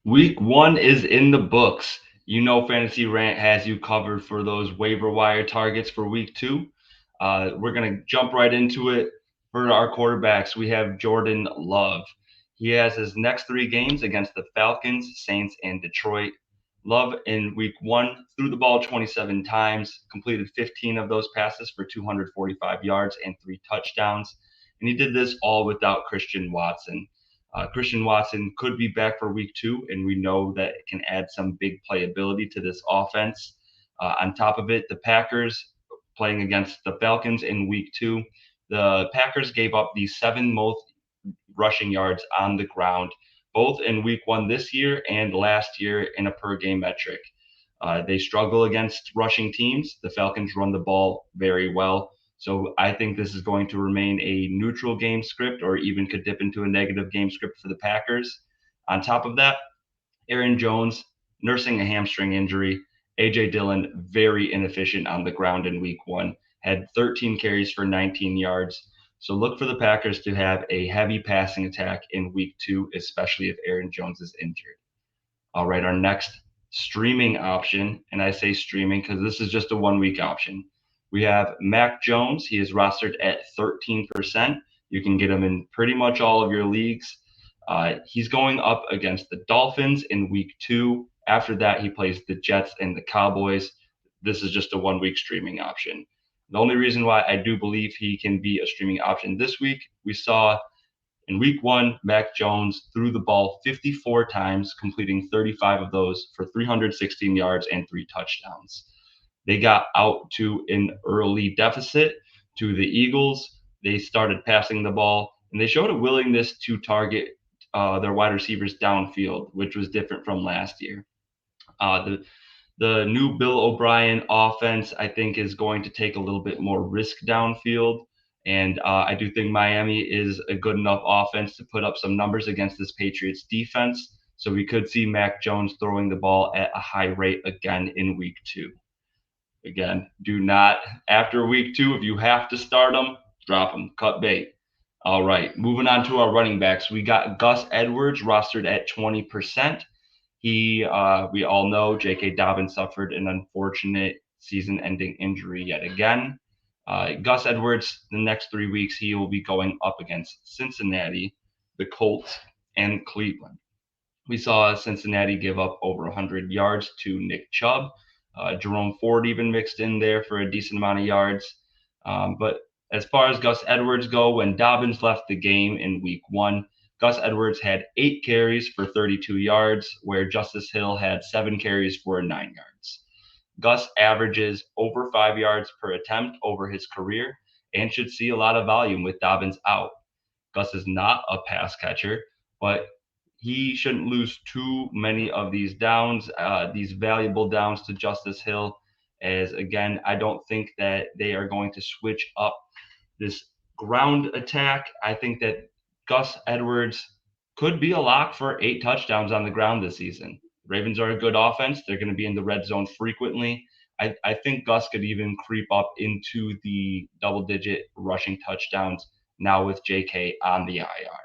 Week one is in the books. You know, Fantasy Rant has you covered for those waiver wire targets for week two. We're going to jump right into it. For our quarterbacks, we have Jordan Love. He has his next three games against the Falcons, Saints, and Detroit. Love in week one threw the ball 27 times, completed 15 of those passes for 245 yards and three touchdowns. And he did this all without Christian Watson. Christian Watson could be back for week two, and we know that it can add some big playability to this offense. On top of it, the Packers playing against the Falcons in week two. The Packers gave up the seven most rushing yards on the ground, both in week one this year and last year in a per game metric. They struggle against rushing teams. The Falcons run the ball very well. So I think this is going to remain a neutral game script or even could dip into a negative game script for the Packers. On top of that, Aaron Jones nursing a hamstring injury. AJ Dillon very inefficient on the ground in week one, had 13 carries for 19 yards. So look for the Packers to have a heavy passing attack in week two, especially if Aaron Jones is injured. All right, our next streaming option, and I say streaming because this is just a 1 week option. We have Mac Jones. He is rostered at 13%. You can get him in pretty much all of your leagues. He's going up against the Dolphins in week two. After that, he plays the Jets and the Cowboys. This is just a 1 week streaming option. The only reason why I do believe he can be a streaming option this week, we saw in week one, Mac Jones threw the ball 54 times, completing 35 of those for 316 yards and three touchdowns. They got out to an early deficit to the Eagles. They started passing the ball, and they showed a willingness to target their wide receivers downfield, which was different from last year. The new Bill O'Brien offense, I think, is going to take a little bit more risk downfield. And I do think Miami is a good enough offense to put up some numbers against this Patriots defense. So we could see Mac Jones throwing the ball at a high rate again in week two. Again, do not, after week two, if you have to start them, drop them, cut bait. All right, moving on to our running backs. We got Gus Edwards rostered at 20%. We all know J.K. Dobbins suffered an unfortunate season-ending injury yet again. Gus Edwards, the next 3 weeks, he will be going up against Cincinnati, the Colts, and Cleveland. We saw Cincinnati give up over 100 yards to Nick Chubb. Jerome Ford even mixed in there for a decent amount of yards. But as far as Gus Edwards go, when Dobbins left the game in week one, Gus Edwards had 8 carries for 32 yards, where Justice Hill had 7 carries for 9 yards. Gus averages over 5 yards per attempt over his career and should see a lot of volume with Dobbins out. Gus is not a pass catcher, but he shouldn't lose too many of these downs, these valuable downs to Justice Hill, as again, I don't think that they are going to switch up this ground attack. I think that Gus Edwards could be a lock for 8 touchdowns on the ground this season. Ravens are a good offense. They're going to be in the red zone frequently. I think Gus could even creep up into the double digit rushing touchdowns now with JK on the IR.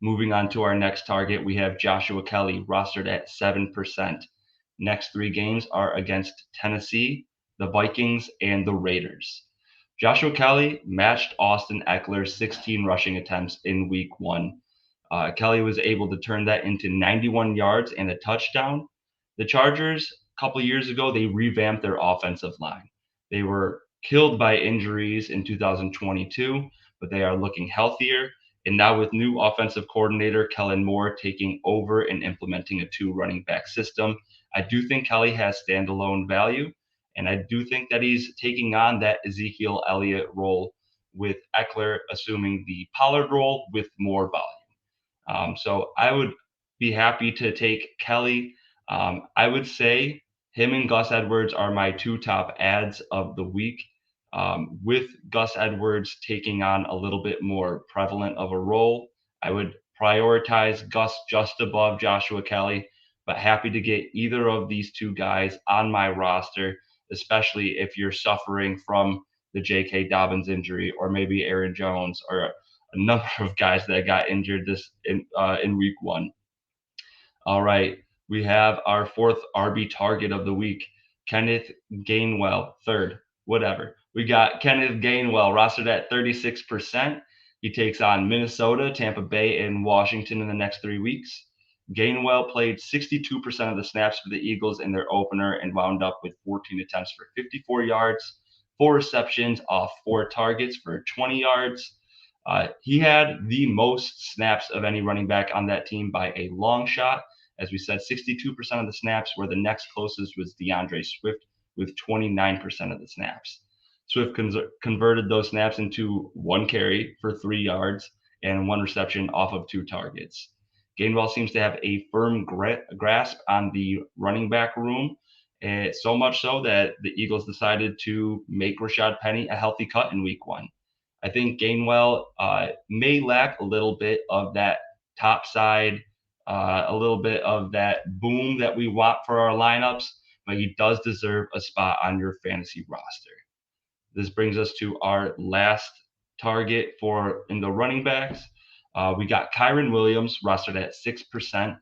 Moving on to our next target, we have Joshua Kelly rostered at 7%. Next 3 games are against Tennessee, the Vikings, and the Raiders. Joshua Kelly matched Austin Eckler's 16 rushing attempts in week one. Kelly was able to turn that into 91 yards and a touchdown. The Chargers, a couple years ago, they revamped their offensive line. They were killed by injuries in 2022, but they are looking healthier. And now with new offensive coordinator Kellen Moore taking over and implementing a 2 running back system, I do think Kelly has standalone value. And I do think that he's taking on that Ezekiel Elliott role with Eckler assuming the Pollard role with more volume. So I would be happy to take Kelly. I would say him and Gus Edwards are my 2 top ads of the week. With Gus Edwards taking on a little bit more prevalent of a role, I would prioritize Gus just above Joshua Kelly, but happy to get either of these 2 guys on my roster, especially if you're suffering from the J.K. Dobbins injury or maybe Aaron Jones or a number of guys that got injured this in week one. All right. We have our fourth RB target of the week, Kenneth Gainwell, third, whatever. We got Kenneth Gainwell rostered at 36%. He takes on Minnesota, Tampa Bay, and Washington in the next 3 weeks. Gainwell played 62% of the snaps for the Eagles in their opener and wound up with 14 attempts for 54 yards, 4 receptions off 4 targets for 20 yards. He had the most snaps of any running back on that team by a long shot. As we said, 62% of the snaps, where the next closest was DeAndre Swift with 29% of the snaps. Swift converted those snaps into 1 carry for 3 yards and 1 reception off of 2 targets. Gainwell seems to have a firm grasp on the running back room, so much so that the Eagles decided to make Rashad Penny a healthy cut in week 1. I think Gainwell may lack a little bit of that top side, a little bit of that boom that we want for our lineups, but he does deserve a spot on your fantasy roster. This brings us to our last target for in the running backs. We got Kyren Williams rostered at 6%.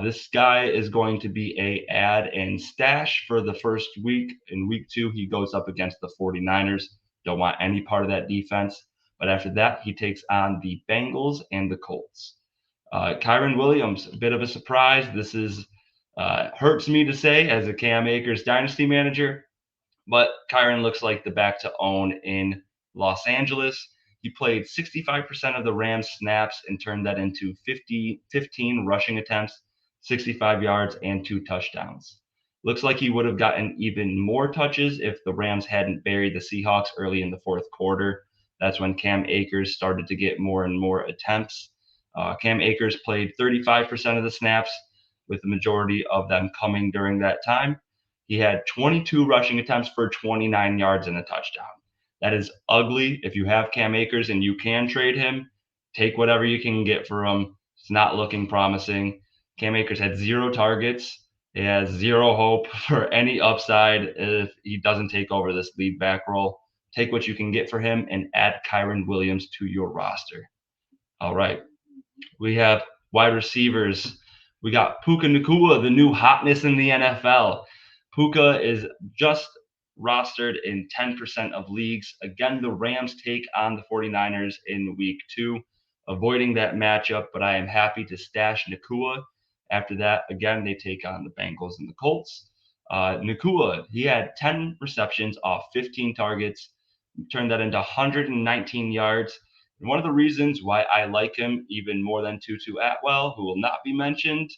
This guy is going to be a add and stash for the first week. In week 2, he goes up against the 49ers. Don't want any part of that defense. But after that, he takes on the Bengals and the Colts. Kyren Williams, a bit of a surprise. This is hurts me to say as a Cam Akers dynasty manager, but Kyren looks like the back to own in Los Angeles. He played 65% of the Rams snaps and turned that into 15 rushing attempts, 65 yards, and 2 touchdowns. Looks like he would have gotten even more touches if the Rams hadn't buried the Seahawks early in the fourth quarter. That's when Cam Akers started to get more and more attempts. Cam Akers played 35% of the snaps, with the majority of them coming during that time. He had 22 rushing attempts for 29 yards and a touchdown. That is ugly. If you have Cam Akers and you can trade him, take whatever you can get for him. It's not looking promising. Cam Akers had 0 targets. He has 0 hope for any upside if he doesn't take over this lead back role. Take what you can get for him and add Kyren Williams to your roster. All right. We have wide receivers. We got Puka Nacua, the new hotness in the NFL. Puka is just rostered in 10% of leagues. Again, the Rams take on the 49ers in week 2, avoiding that matchup, but I am happy to stash Nacua. After that, again, they take on the Bengals and the Colts. Nacua, he had 10 receptions off 15 targets, turned that into 119 yards. And one of the reasons why I like him even more than Tutu Atwell, who will not be mentioned,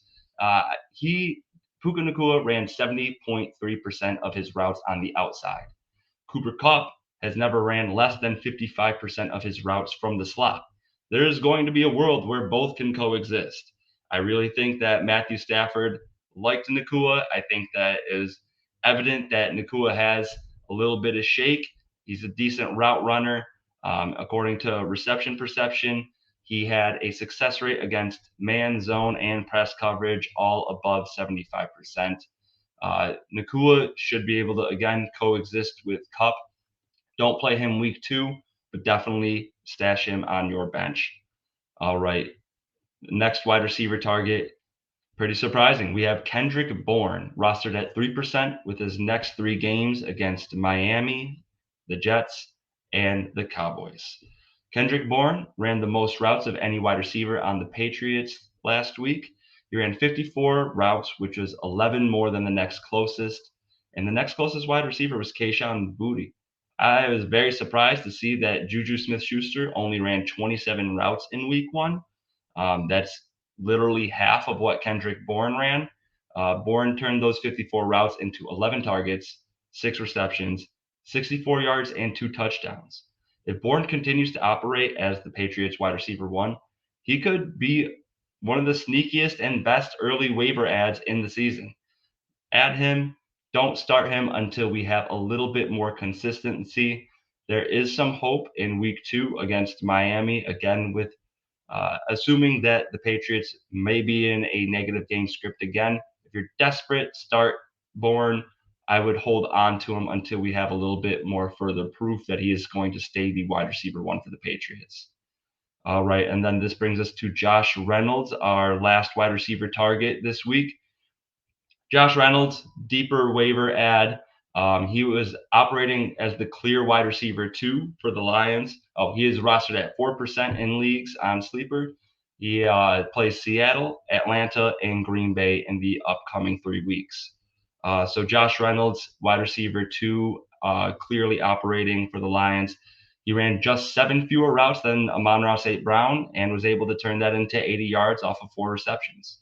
Puka Nacua ran 70.3% of his routes on the outside. Cooper Kupp has never ran less than 55% of his routes from the slot. There is going to be a world where both can coexist. I really think that Matthew Stafford liked Nacua. I think that is evident that Nacua has a little bit of shake. He's a decent route runner. According to reception perception, he had a success rate against man, zone, and press coverage, all above 75%. Nacua should be able to, again, coexist with Kupp. Don't play him week 2, but definitely stash him on your bench. All right. Next wide receiver target, pretty surprising. We have Kendrick Bourne rostered at 3% with his next 3 games against Miami, the Jets, and the Cowboys. Kendrick Bourne ran the most routes of any wide receiver on the Patriots last week. He ran 54 routes, which was 11 more than the next closest. And the next closest wide receiver was Kayshon Boutte. I was very surprised to see that Juju Smith-Schuster only ran 27 routes in week 1. That's literally half of what Kendrick Bourne ran. Bourne turned those 54 routes into 11 targets, 6 receptions, 64 yards, and 2 touchdowns. If Bourne continues to operate as the Patriots wide receiver 1, he could be one of the sneakiest and best early waiver ads in the season. Add him. Don't start him until we have a little bit more consistency. There is some hope in week 2 against Miami, again, with assuming that the Patriots may be in a negative game script again. If you're desperate, start Bourne. I would hold on to him until we have a little bit more further proof that he is going to stay the wide receiver 1 for the Patriots. All right, and then this brings us to Josh Reynolds, our last wide receiver target this week. Josh Reynolds, deeper waiver ad. He was operating as the clear wide receiver 2 for the Lions. Oh, he is rostered at 4% in leagues on Sleeper. He plays Seattle, Atlanta, and Green Bay in the upcoming 3 weeks. So Josh Reynolds, wide receiver 2, clearly operating for the Lions. He ran just 7 fewer routes than Amon-Ra St. Brown and was able to turn that into 80 yards off of 4 receptions.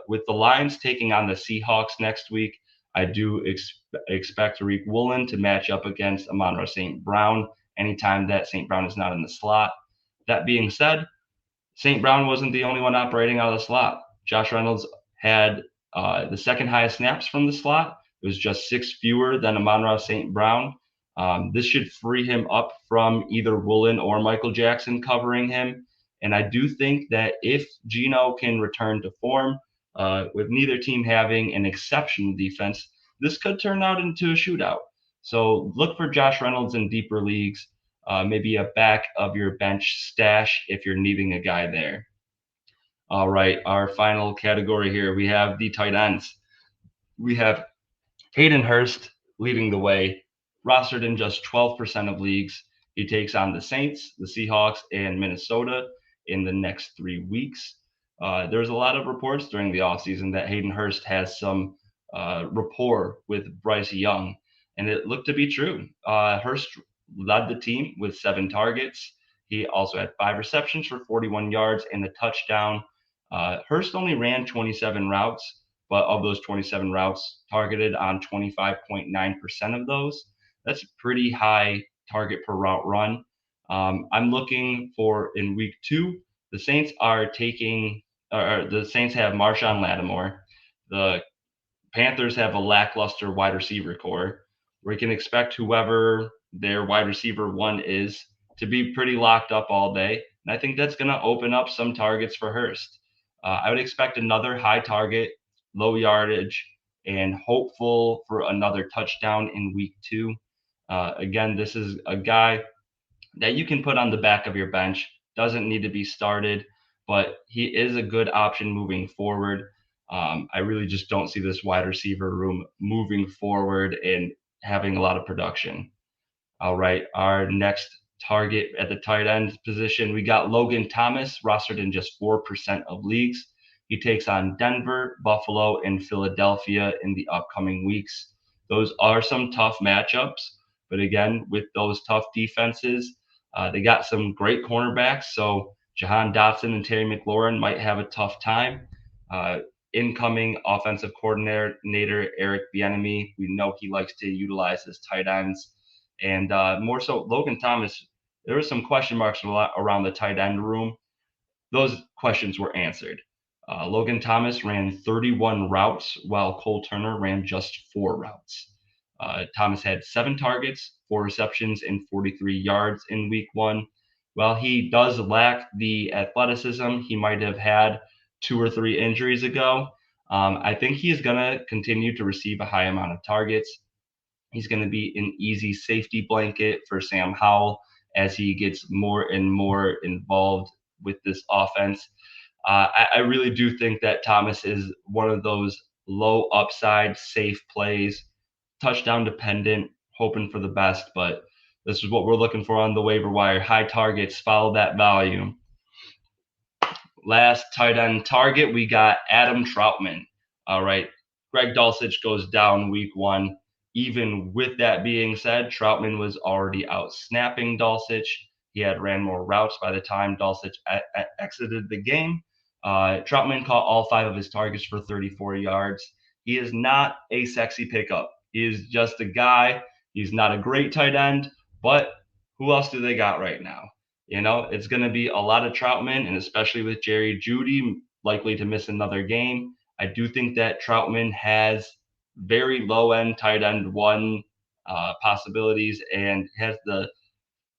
With the Lions taking on the Seahawks next week, I do expect Tariq Woolen to match up against Amon-Ra St. Brown anytime that St. Brown is not in the slot. That being said, St. Brown wasn't the only one operating out of the slot. Josh Reynolds had the second highest snaps from the slot. It was just 6 fewer than Amon-Ra St. Brown. This should free him up from either Woolen or Michael Jackson covering him. And I do think that if Geno can return to form, with neither team having an exceptional defense, this could turn out into a shootout. So look for Josh Reynolds in deeper leagues, maybe a back of your bench stash if you're needing a guy there. All right, our final category here, we have the tight ends. We have Hayden Hurst leading the way, rostered in just 12% of leagues. He takes on the Saints, the Seahawks, and Minnesota in the next 3 weeks. There's a lot of reports during the offseason that Hayden Hurst has some rapport with Bryce Young, and it looked to be true. Hurst led the team with 7 targets. He also had 5 receptions for 41 yards and a touchdown. Hurst only ran 27 routes, but of those 27 routes, targeted on 25.9% of those. That's a pretty high target per route run. I'm looking for in week 2, the Saints are taking, or the Saints have Marshawn Lattimore. The Panthers have a lackluster wide receiver core. We can expect whoever their wide receiver 1 is to be pretty locked up all day. And I think that's going to open up some targets for Hurst. I would expect another high target, low yardage, and hopeful for another touchdown in week 2. Again, this is a guy that you can put on the back of your bench, doesn't need to be started, but he is a good option moving forward. I really just don't see this wide receiver room moving forward and having a lot of production. All right, our next target at the tight end position, we got Logan Thomas, rostered in just 4% of leagues. He takes on Denver, Buffalo, and Philadelphia in the upcoming weeks. Those are some tough matchups, but again, with those tough defenses, they got some great cornerbacks. So Jahan Dotson and Terry McLaurin might have a tough time. Incoming offensive coordinator Eric Bieniemy, we know he likes to utilize his tight ends. And more so, Logan Thomas, there were some question marks around the tight end room. Those questions were answered. Logan Thomas ran 31 routes, while Cole Turner ran just 4 routes. Thomas had 7 targets, 4 receptions, and 43 yards in week 1. While he does lack the athleticism he might have had 2 or 3 injuries ago, I think he is going to continue to receive a high amount of targets. He's going to be an easy safety blanket for Sam Howell as he gets more and more involved with this offense. I really do think that Thomas is one of those low upside, safe plays, touchdown dependent, hoping for the best. But this is what we're looking for on the waiver wire. High targets, follow that volume. Last tight end target, we got Adam Troutman. All right. Greg Dulcich goes down week 1. Even with that being said, Troutman was already out snapping Dulcich. He had ran more routes by the time Dulcich exited the game. Troutman caught all 5 of his targets for 34 yards. He is not a sexy pickup. He is just a guy. He's not a great tight end, but who else do they got right now? You know, it's going to be a lot of Troutman, and especially with Jerry Jeudy likely to miss another game. I do think that Troutman has very low end tight end 1 possibilities, and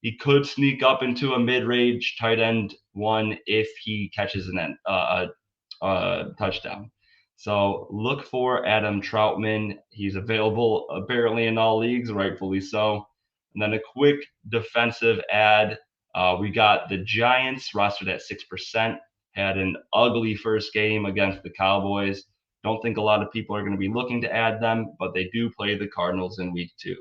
he could sneak up into a mid range tight end 1 if he catches a touchdown. So look for Adam Troutman. He's available apparently in all leagues, rightfully so. And then a quick defensive ad. We got the Giants rostered at 6%, had an ugly first game against the Cowboys. Don't think a lot of people are going to be looking to add them, but they do play the Cardinals in week 2.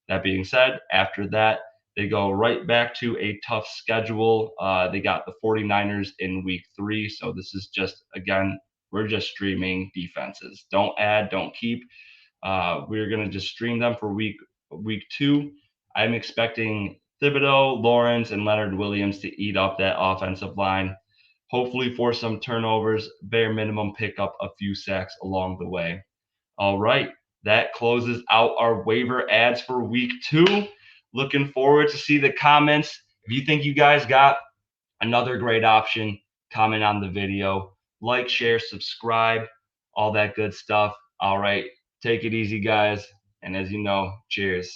That being said, after that, they go right back to a tough schedule. They got the 49ers in week 3. So this is just, again, we're just streaming defenses. Don't add, don't keep. We're going to just stream them for week 2. I'm expecting Thibodeau, Lawrence, and Leonard Williams to eat up that offensive line. Hopefully for some turnovers, bare minimum pick up a few sacks along the way. All right, that closes out our waiver ads for week 2. Looking forward to see the comments. If you think you guys got another great option, comment on the video. Like, share, subscribe, all that good stuff. All right, take it easy, guys. And as you know, cheers.